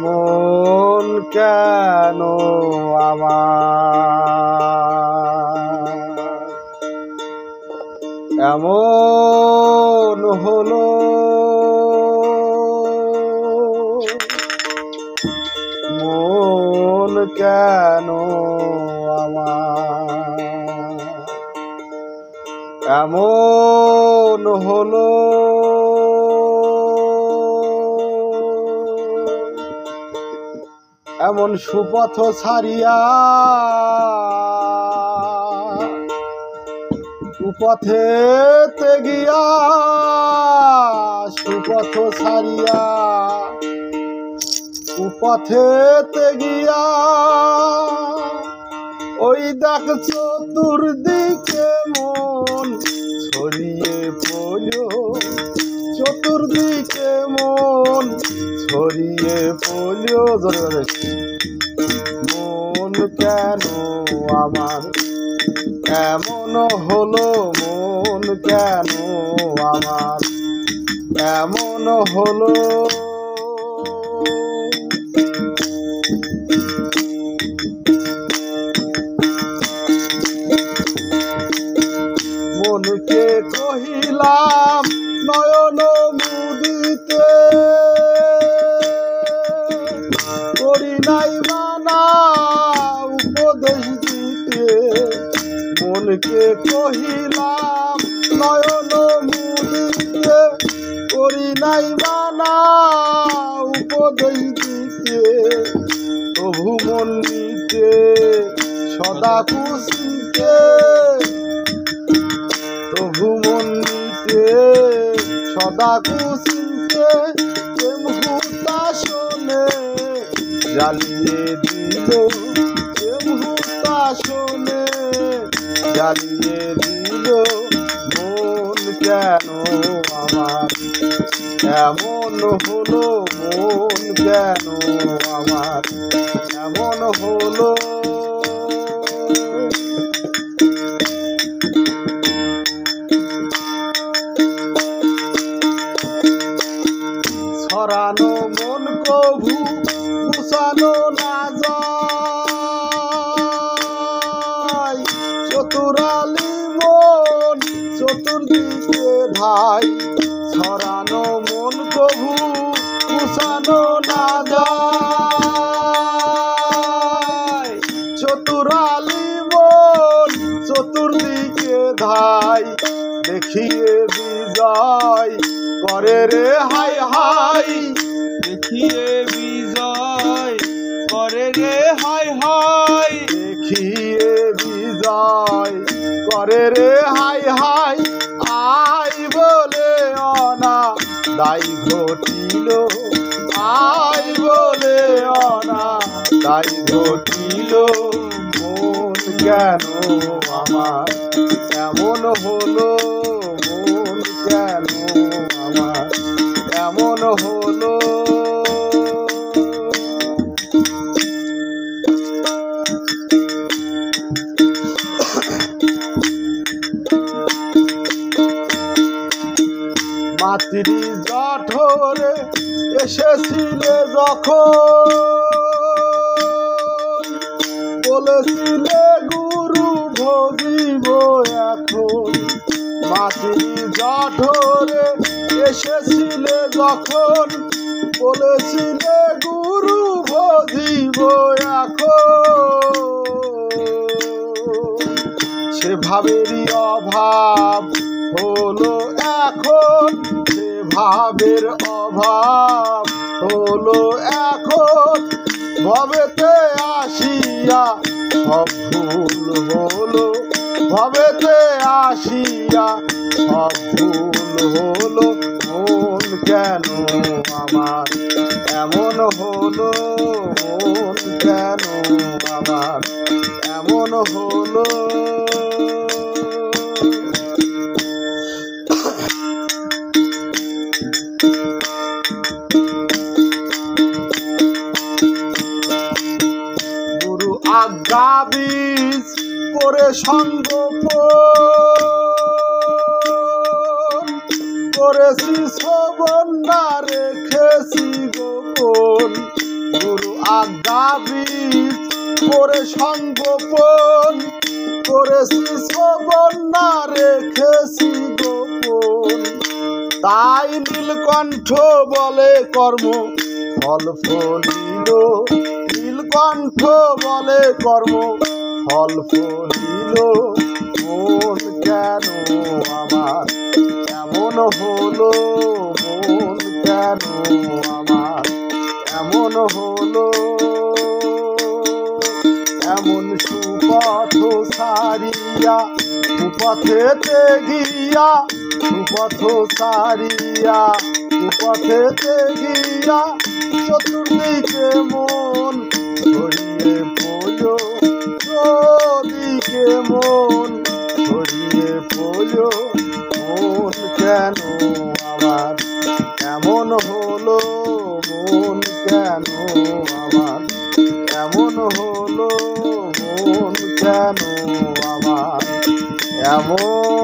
মন কেন আমার এমন হলো, মন কেন আমার এমন হলো, এমন সুপথ ছাড়িয়া কুপথেতে গিয়া, সুপথ ছাড়িয়া কুপথেতে গিয়া, ওই দেখ চতুর্দিকে মন ছড়িয়ে পড়ল, চতুর্দিকে মন ছড়িয়ে পড়ল। জোরে মন কেন আমার এমন হলো, মন কেন আমার এমন হলো। মনকে কহিলাম নয়ন মুদিতে, করি নাই মানা উপদেশ দিতে। মনকে কহিলাম নয়ন মুদিতে, করি নাই মানা উপদেশ দিতে। তবু মন নিতে সদা খুশিতে, তবু মন নিতে সদা খুশিতে। প্রেম হুতাশনে জ্বালিয়ে দিল, প্রেম হুতাশনে জ্বালিয়ে দিল। মন কেন আমার এমন হলো, মন কেন আমার এমন হলো। ছড়ানো মন কভু গুছানো না যায়, চতুরালি মন চতুর্দিকে ধাই। ছড়ানো মন কভু গুছানো না যায়, চতুরালি মন চতুর্দিকে ধাই। দেখিয়ে বিজয় করে রে হাই হাই, দেখিয়ে বিজয় করে রে হাই হাই, দেখিয়ে বিজয় করে রে হাই হাই। আই বলে অনা দাই ঘটিল, আই বলে অনা দাই ঘটিল। মন কেন আমার এমন হলো, মন কেন আমার এমন হলো। মাতৃ জঠরে এসেছিলে যখন, বলেছিলে গুরু ভজিব এখন। মাতৃ জঠরে এসেছিলে যখন, বলেছিলে গুরু ভজিব এখন। সে ভাবেরই অভাব হলো এখন, সে ভাবের অভাব হলো এখন। ভবেতে আসিয়া সব ভুল হলো, ভবেতে আসিয়া সব ভুল হলো। মন কেন আমার এমন হলো, মন কেন আমার এমন হলো। গুরু আজ্ঞা বীজ করে সঙ্গ করেছি শ্রবণ না রেখেছি গোপন, গুরু আজ্ঞা বীজ করে সংগোপন, করেছি শ্রবণ না রেখেছি গোপন। তাই নীলকণ্ঠ বলে কর্ম ফল ফলিল, নীলকণ্ঠ বলে কর্ম ফল ফলিল। মন কেন আমার এমন হলো, মন কেন আমার এমন হলো, এমন সুপথ সারিয়া কুপথেতে গিয়া, সুপথ সারিয়া কুপথেতে গিয়া, চতুর্দিকে মন ছড়িয়ে পড়ল, চতুর্দিকে মন ছড়িয়ে পড়ল। মন কেন আমার এমন হলো, মন কেন আমার এমন হলো, মন কেন আমার এমন